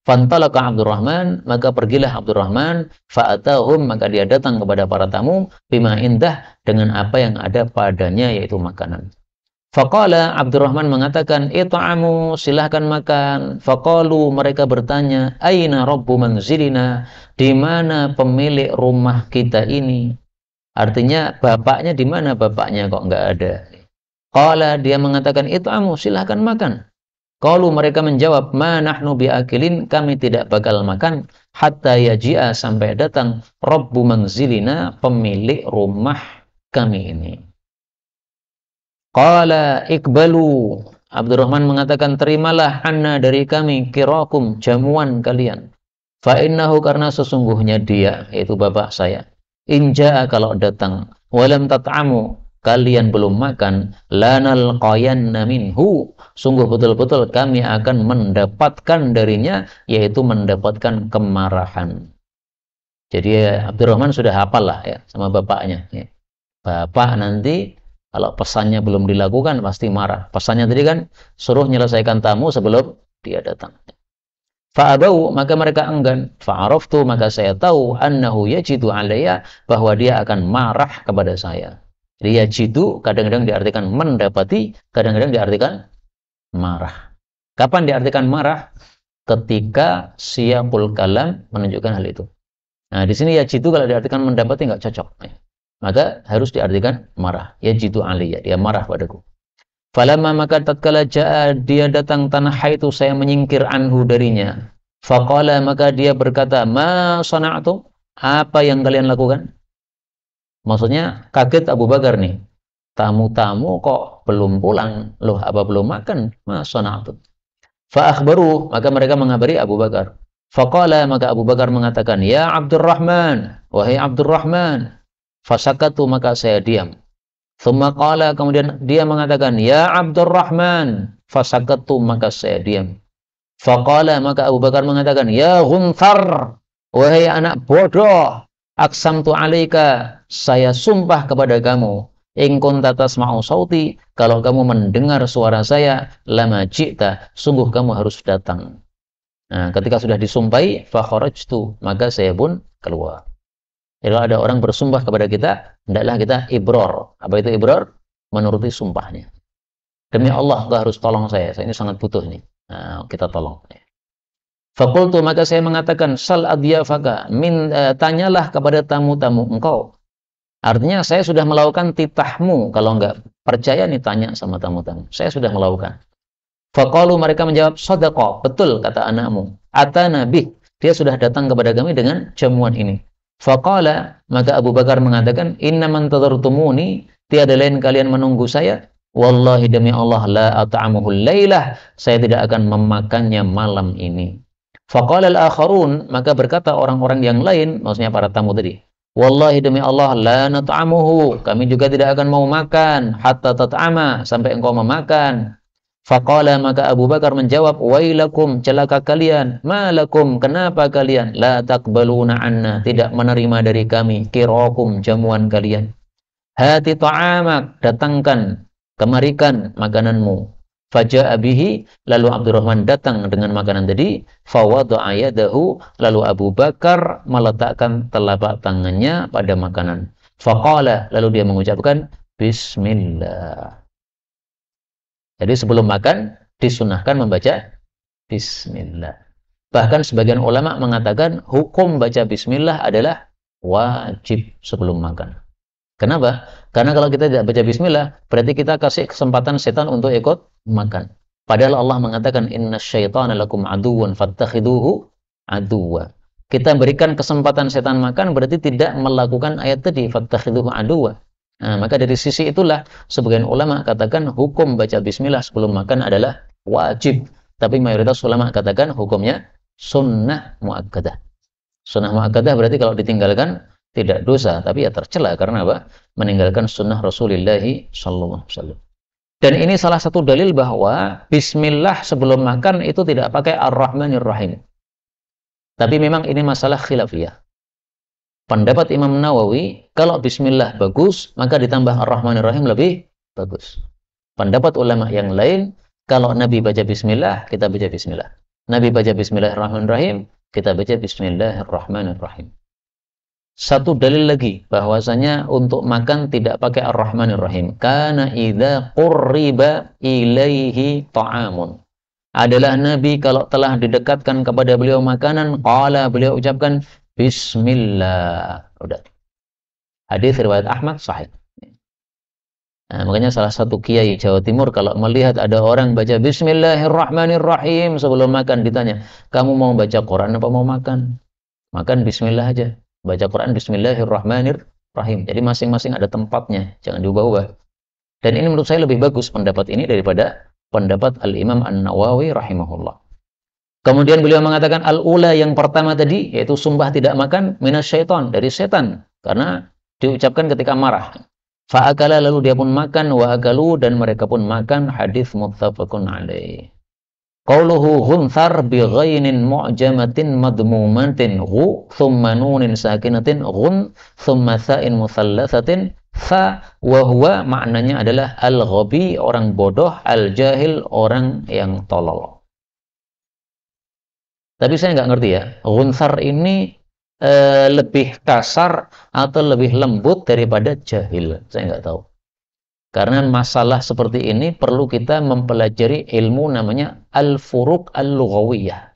Fantalaka Abdurrahman, maka pergilah Abdurrahman, fa'atahum, maka dia datang kepada para tamu, bima indah, dengan apa yang ada padanya, yaitu makanan. Faqala, Abdurrahman mengatakan, it'amu, silahkan makan. Faqalu, mereka bertanya, aina rabbu manzilina, di mana pemilik rumah kita ini? Artinya bapaknya di mana, bapaknya kok enggak ada. Qala, dia mengatakan, it'amu, silahkan makan. Qalu, mereka menjawab, ma nahnu biakilin, kami tidak bakal makan, hatta yaji'a, sampai datang rabbu manzilina, pemilik rumah kami ini. Qala ikbalu, Abdurrahman mengatakan, terimalah anna, dari kami, kirakum, jamuan kalian. Fa innahu, karena sesungguhnya dia, yaitu bapak saya, inja'a, kalau datang, walam tat'amu, kalian belum makan, lanalqayanna minhu, sungguh betul-betul kami akan mendapatkan darinya, yaitu mendapatkan kemarahan. Jadi Abdurrahman sudah hafal lah ya sama bapaknya. Ya. Bapak nanti kalau pesannya belum dilakukan pasti marah. Pesannya tadi kan suruh menyelesaikan tamu sebelum dia datang. Fa'abau, maka mereka enggan. Fa'araftu, maka saya tahu annahu yajidu alayya, bahwa dia akan marah kepada saya. Jadi yajidu kadang-kadang diartikan mendapati, kadang-kadang diartikan marah. Kapan diartikan marah? Ketika siyaqul kalam menunjukkan hal itu. Nah, di sini yajidu kalau diartikan mendapati nggak cocok. Maka harus diartikan marah. Yajidu alayya, dia marah padaku. Falamma, maka tatkala jaa, dia datang, tanahaitu, saya menyingkir anhu darinya. Faqala, maka dia berkata, ma sana'tum, apa yang kalian lakukan? Maksudnya kaget Abu Bakar nih. Tamu-tamu kok belum pulang? Loh, apa belum makan? Ma sana'tum. Fa akhbaru, maka mereka mengabari Abu Bakar. Faqala, maka Abu Bakar mengatakan, ya Abdurrahman, wahai Abdurrahman. Fasakatu, maka saya diam. Thumma qala, kemudian dia mengatakan, ya Abdurrahman. Fasakatu, maka saya diam. Faqala, maka Abu Bakar mengatakan, ya Ghunthar, wahai anak bodoh, aqsamtu alaika, saya sumpah kepada kamu, in kunta tasma'u sauti, kalau kamu mendengar suara saya, lama ji'ta, sungguh kamu harus datang. Nah, ketika sudah disumpahi, fa kharajtu, maka saya pun keluar. Kalau ada orang bersumpah kepada kita, hendaklah kita ibror. Apa itu ibror? Menuruti sumpahnya. Demi Allah, engkau harus tolong saya ini sangat butuh nih. Nah, kita tolong. Fakultu, maka saya mengatakan, sal adyafaka, tanyalah kepada tamu-tamu engkau. Artinya saya sudah melakukan titahmu. Kalau enggak percaya nih, tanya sama tamu-tamu. Saya sudah melakukan. Faqalu, mereka menjawab, shadaqa, betul kata anakmu. Atana bih, dia sudah datang kepada kami dengan jamuan ini. Faqala, maka Abu Bakar mengatakan, innaman tadhartumuni, tiada lain kalian menunggu saya. Wallahi, demi Allah, la at'amuhul lailah, saya tidak akan memakannya malam ini. Faqala al-akharun, maka berkata orang-orang yang lain, maksudnya para tamu tadi, wallahi, demi Allah, la nat'amuhu, kami juga tidak akan mau makan, hatta tat'ama, sampai engkau memakan. Faqala, maka Abu Bakar menjawab, wailakum, celaka kalian, malakum, kenapa kalian, la taqbaluna anna, tidak menerima dari kami, kirakum, jamuan kalian. Hati ta'amak, datangkan, kemarikan makananmu. Faja'a bihi, lalu Abdurrahman datang dengan makanan tadi. Fawada'a yadahu, lalu Abu Bakar meletakkan telapak tangannya pada makanan. Faqala, lalu dia mengucapkan Bismillah. Jadi sebelum makan disunahkan membaca Bismillah. Bahkan sebagian ulama mengatakan hukum baca Bismillah adalah wajib sebelum makan. Kenapa? Karena kalau kita tidak baca Bismillah, berarti kita kasih kesempatan setan untuk ikut makan. Padahal Allah mengatakan, inna syaitana lakum aduwan fattakhiduhu aduwa. Kita berikan kesempatan setan makan, berarti tidak melakukan ayat tadi, fattakhiduhu aduwa. Nah, maka dari sisi itulah, sebagian ulama katakan hukum baca Bismillah sebelum makan adalah wajib. Tapi mayoritas ulama katakan hukumnya sunnah muakkadah. Sunnah muakkadah berarti kalau ditinggalkan, tidak dosa, tapi ya tercela karena apa? Meninggalkan sunnah Rasulullah SAW. Dan ini salah satu dalil bahwa Bismillah sebelum makan itu tidak pakai Ar-Rahmanir Rahim. Tapi memang ini masalah khilafiyah. Pendapat Imam Nawawi, kalau Bismillah bagus, maka ditambah Ar-Rahmanir Rahim lebih bagus. Pendapat ulama yang lain, kalau Nabi baca Bismillah, kita baca Bismillah. Nabi baca Bismillahirrahmanirrahim, kita baca Bismillahirrahmanirrahim. Satu dalil lagi bahwasanya untuk makan tidak pakai Ar-Rahmanir Rahim. Kana idza qurriba ilaihi ta'amun. Adalah Nabi kalau telah didekatkan kepada beliau makanan, qala, beliau ucapkan Bismillah. Udah. Hadis riwayat Ahmad sahih. Nah, makanya salah satu kiai Jawa Timur kalau melihat ada orang baca Bismillahirrahmanirrahim sebelum makan, ditanya, kamu mau baca Quran apa mau makan? Makan Bismillah aja. Baca Quran Bismillahirrahmanirrahim. Jadi masing-masing ada tempatnya, jangan diubah-ubah. Dan ini menurut saya lebih bagus pendapat ini daripada pendapat Al-Imam An-Nawawi rahimahullah. Kemudian beliau mengatakan al-ula, yang pertama tadi, yaitu sumpah tidak makan, minasyaiton, dari setan, karena diucapkan ketika marah. Fa'akala lalu dia pun makan, wa akalu dan mereka pun makan. Hadis muttafaqun alaih. Qauluhu ghunthar bi ghainin mu'jamatin madmumatin ghu thumma nunin sakinatin ghun thumma sa'in musallatsatin fa wa huwa maknanya adalah al-ghabi orang bodoh, al-jahil orang yang tolol. Tapi saya nggak ngerti ya, ghunthar ini lebih kasar atau lebih lembut daripada jahil. Saya nggak tahu. Karena masalah seperti ini perlu kita mempelajari ilmu namanya al-furuq al-lughawiyah.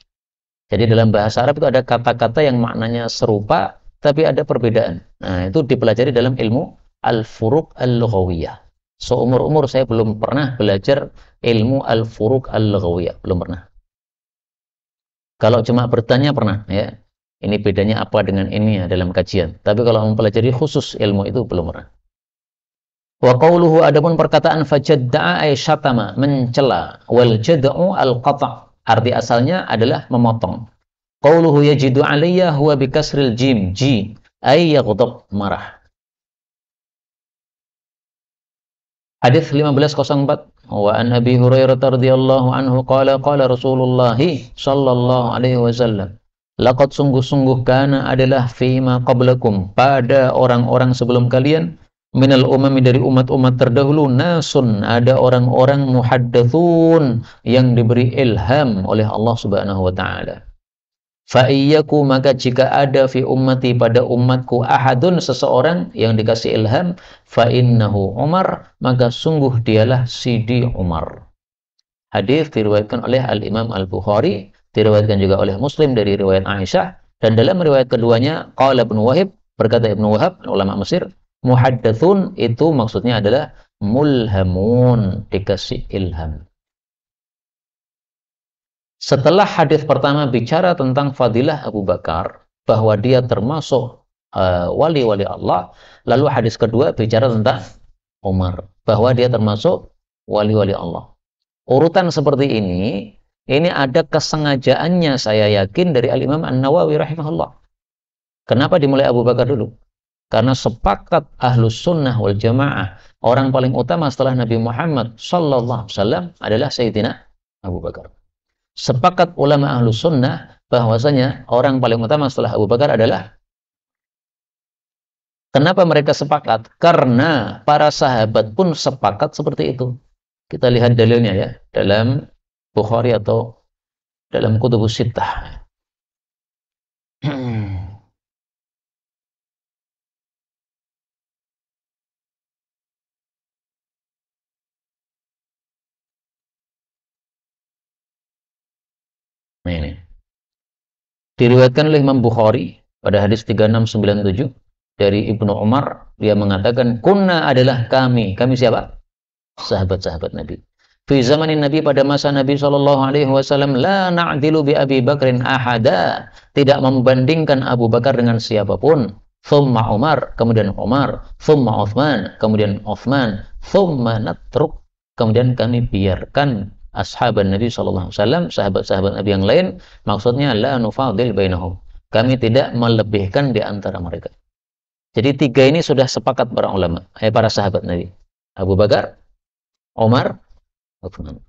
Jadi dalam bahasa Arab itu ada kata-kata yang maknanya serupa tapi ada perbedaan. Nah, itu dipelajari dalam ilmu al-furuq al-lughawiyah. Seumur-umur saya belum pernah belajar ilmu al-furuq al-lughawiyah, belum pernah. Kalau cuma bertanya pernah ya. Ini bedanya apa dengan ini ya dalam kajian. Tapi kalau mempelajari khusus ilmu itu belum pernah. Wa qawluhu adapun perkataan fajadda'a ay syatama mencela wal jad'u al qata' arti asalnya adalah memotong. Qawluhu yajidu 'alayya huwa bi kasril jim ji ay yaghdab marah. Hadis 1504 wa an Abi Hurairah radhiyallahu anhu qala qala Rasulullah sallallahu alaihi wasallam laqad sungguh-sungguh kana adalah fima qablakum pada orang-orang sebelum kalian minal umami dari umat-umat terdahulu nasun ada orang-orang muhaddatsun yang diberi ilham oleh Allah Subhanahu wa taala. Fa iyyaku maka jika ada fi ummati pada umatku ahadun seseorang yang dikasih ilham fa innahu Umar maka sungguh dialah Sidi Umar. Hadis diriwayatkan oleh Al-Imam Al-Bukhari, diriwayatkan juga oleh Muslim dari riwayat Aisyah dan dalam riwayat keduanya qala Ibnu Wahib berkata Ibnu Wahab ulama Mesir muhaddatsun itu maksudnya adalah mulhamun dikasih ilham. Setelah hadis pertama bicara tentang fadilah Abu Bakar bahwa dia termasuk wali-wali Allah, lalu hadis kedua bicara tentang Umar bahwa dia termasuk wali-wali Allah. Urutan seperti ini ada kesengajaannya saya yakin dari Al-Imam An-Nawawi rahimahullah. Kenapa dimulai Abu Bakar dulu? Karena sepakat ahlus sunnah wal jamaah orang paling utama setelah Nabi Muhammad sallallahu alaihi wasallam adalah Sayyidina Abu Bakar. Sepakat ulama ahlus sunnah bahwasanya orang paling utama setelah Abu Bakar adalah. Kenapa mereka sepakat? Karena para sahabat pun sepakat seperti itu. Kita lihat dalilnya ya dalam Bukhari atau dalam Kutubus Sittah. Nah ini. Diriwayatkan oleh Imam Bukhari pada hadis 3697 dari Ibnu Umar, dia mengatakan kunna adalah kami siapa? Sahabat-sahabat Nabi. Fi zamanin Nabi pada masa Nabi sallallahu alaihi wasallam la na'dilu bi Abi Bakrin ahada, tidak membandingkan Abu Bakar dengan siapapun. Thumma Umar, kemudian Umar, thumma Uthman, kemudian Uthman, thumma natruk, kemudian kami biarkan ashaban Nabi sallallahu alaihi wasallam, sahabat-sahabat Nabi yang lain, maksudnya la nufadil bainahum. Kami tidak melebihkan di antara mereka. Jadi tiga ini sudah sepakat para ulama, para sahabat Nabi. Abu Bakar, Umar, Uthman.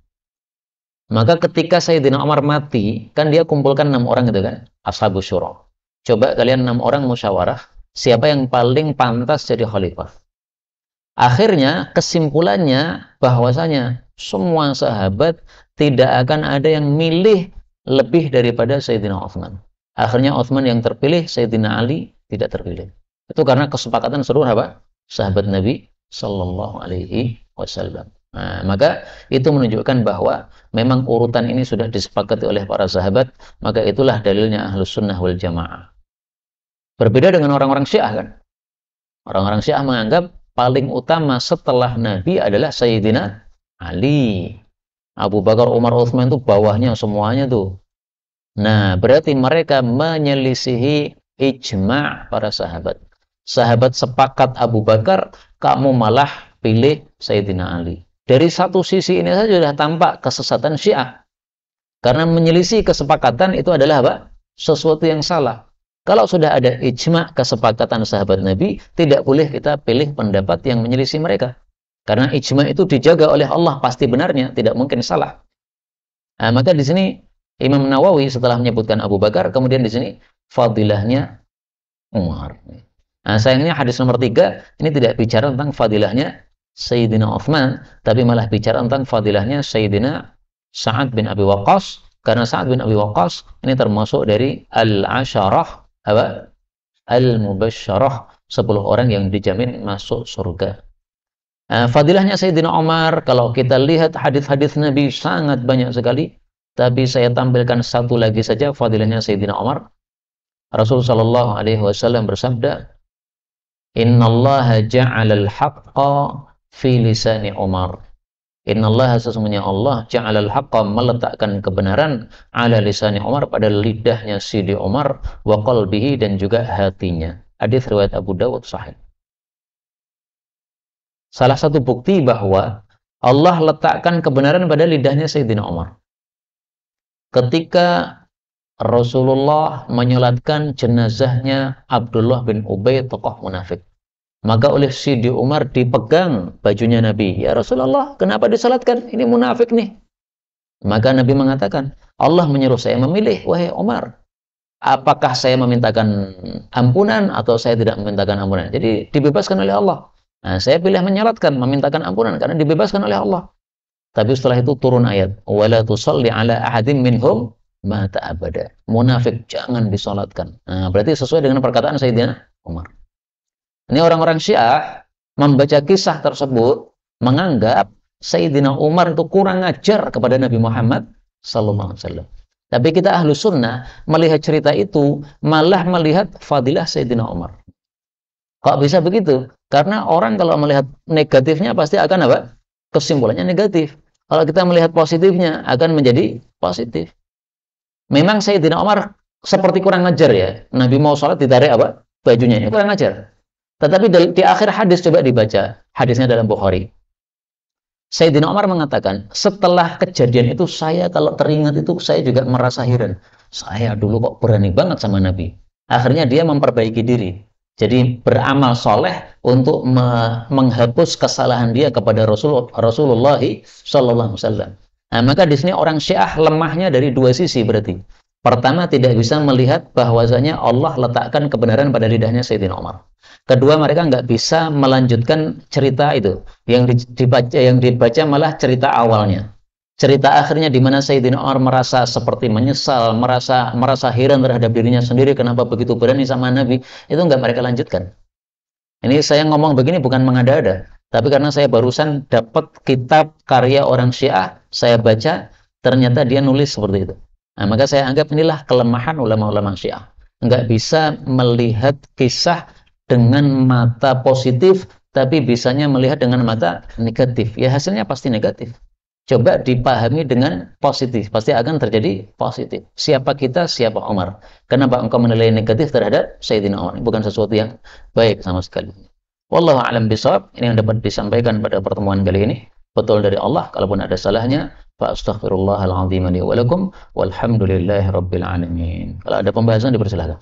Maka ketika Sayyidina Umar mati, kan dia kumpulkan 6 orang itu kan, Ashabus Syura. Coba kalian 6 orang musyawarah, siapa yang paling pantas jadi khalifah. Akhirnya kesimpulannya bahwasanya semua sahabat tidak akan ada yang milih lebih daripada Sayyidina Uthman. Akhirnya Uthman yang terpilih, Sayyidina Ali tidak terpilih. Itu karena kesepakatan seluruh apa? Sahabat Nabi sallallahu alaihi wasallam. Nah, maka itu menunjukkan bahwa memang urutan ini sudah disepakati oleh para sahabat, maka itulah dalilnya Ahlus Sunnah wal Jamaah. Berbeda dengan orang-orang Syiah kan? Orang-orang Syiah menganggap paling utama setelah Nabi adalah Sayyidina Ali. Abu Bakar, Umar, Uthman itu bawahnya semuanya tuh. Nah, berarti mereka menyelisihi ijma' para sahabat. Sahabat sepakat Abu Bakar, kamu malah pilih Sayyidina Ali. Dari satu sisi ini saja sudah tampak kesesatan Syiah. Karena menyelisih kesepakatan itu adalah apa? Sesuatu yang salah. Kalau sudah ada ijma kesepakatan sahabat Nabi, tidak boleh kita pilih pendapat yang menyelisih mereka. Karena ijma itu dijaga oleh Allah, pasti benarnya, tidak mungkin salah. Nah, maka di sini Imam Nawawi setelah menyebutkan Abu Bakar, kemudian di sini fadilahnya Umar. Nah, sayangnya hadis nomor 3 ini tidak bicara tentang fadilahnya Sayyidina Uthman, tapi malah bicara tentang fadilahnya Sayyidina Sa'ad bin Abi Waqqas, karena Sa'ad bin Abi Waqqas ini termasuk dari al-asyarah al-mubasysyarah, 10 orang yang dijamin masuk surga. Fadilahnya Sayyidina Umar, kalau kita lihat hadis-hadis Nabi sangat banyak sekali, tapi saya tampilkan satu lagi saja fadilahnya Sayyidina Umar. Rasul sallallahu alaihi wasallam bersabda, "Innallaha ja'alal haqqa fi lisani Umar." Innallaha, sesungguhnya Allah, ja'alal haqqa, meletakkan kebenaran, ala lisani Umar, pada lidahnya Sidi Umar, wa qalbihi, dan juga hatinya. Hadis riwayat Abu Dawud sahih. Salah satu bukti bahwa Allah letakkan kebenaran pada lidahnya Sayyidina Umar. Ketika Rasulullah menyolatkan jenazahnya Abdullah bin Ubay, tokoh munafik, maka oleh Sidi Umar dipegang bajunya Nabi. Ya Rasulullah, kenapa disolatkan? Ini munafik nih. Maka Nabi mengatakan, Allah menyuruh saya memilih, wahai Umar. Apakah saya memintakan ampunan atau saya tidak memintakan ampunan? Jadi dibebaskan oleh Allah. Nah, saya pilih menyolatkan, memintakan ampunan, karena dibebaskan oleh Allah. Tapi setelah itu turun ayat, wala tusalli ala ahadim minhum mata abada. Munafik jangan disolatkan. Nah, berarti sesuai dengan perkataan Sayyidina Umar. Ini orang-orang Syiah membaca kisah tersebut, menganggap Sayyidina Umar itu kurang ajar kepada Nabi Muhammad sallallahu alaihi wasallam. Tapi kita ahlu sunnah melihat cerita itu malah melihat fadilah Sayyidina Umar. Kok bisa begitu? Karena orang kalau melihat negatifnya pasti akan apa? Kesimpulannya negatif. Kalau kita melihat positifnya akan menjadi positif. Memang Sayyidina Umar seperti kurang ajar ya. Nabi mau sholat ditarik apa? Bajunya, ini kurang ajar. Tetapi di akhir hadis, coba dibaca. Hadisnya dalam Bukhari. Sayyidina Umar mengatakan, setelah kejadian itu saya kalau teringat itu saya juga merasa heran. Saya dulu kok berani banget sama Nabi. Akhirnya dia memperbaiki diri. Jadi beramal soleh untuk menghapus kesalahan dia kepada Rasulullah Sallallahu Alaihi Wasallam. Nah, maka di sini orang Syiah lemahnya dari dua sisi berarti. Pertama, tidak bisa melihat bahwasanya Allah letakkan kebenaran pada lidahnya Sayyidina Umar. Kedua, mereka nggak bisa melanjutkan cerita itu. Yang dibaca malah cerita awalnya. Cerita akhirnya di mana Sayyidina Umar merasa seperti menyesal, merasa heran terhadap dirinya sendiri, kenapa begitu berani sama Nabi, itu nggak mereka lanjutkan. Ini saya ngomong begini bukan mengada-ada, tapi karena saya barusan dapat kitab karya orang Syiah, saya baca, ternyata dia nulis seperti itu. Nah, maka saya anggap inilah kelemahan ulama-ulama Syiah. Nggak bisa melihat kisah dengan mata positif, tapi bisanya melihat dengan mata negatif. Ya hasilnya pasti negatif. Coba dipahami dengan positif, pasti akan terjadi positif. Siapa kita, siapa Umar? Kenapa engkau menilai negatif terhadap Sayyidina Umar? Bukan sesuatu yang baik sama sekali. Wallahu a'lam bishawab. Ini yang dapat disampaikan pada pertemuan kali ini. Betul dari Allah. Kalaupun ada salahnya, fa astaghfirullahal azim li wa lakum walhamdulillahi rabbil alamin. Kalau ada pembahasan dipersilakan.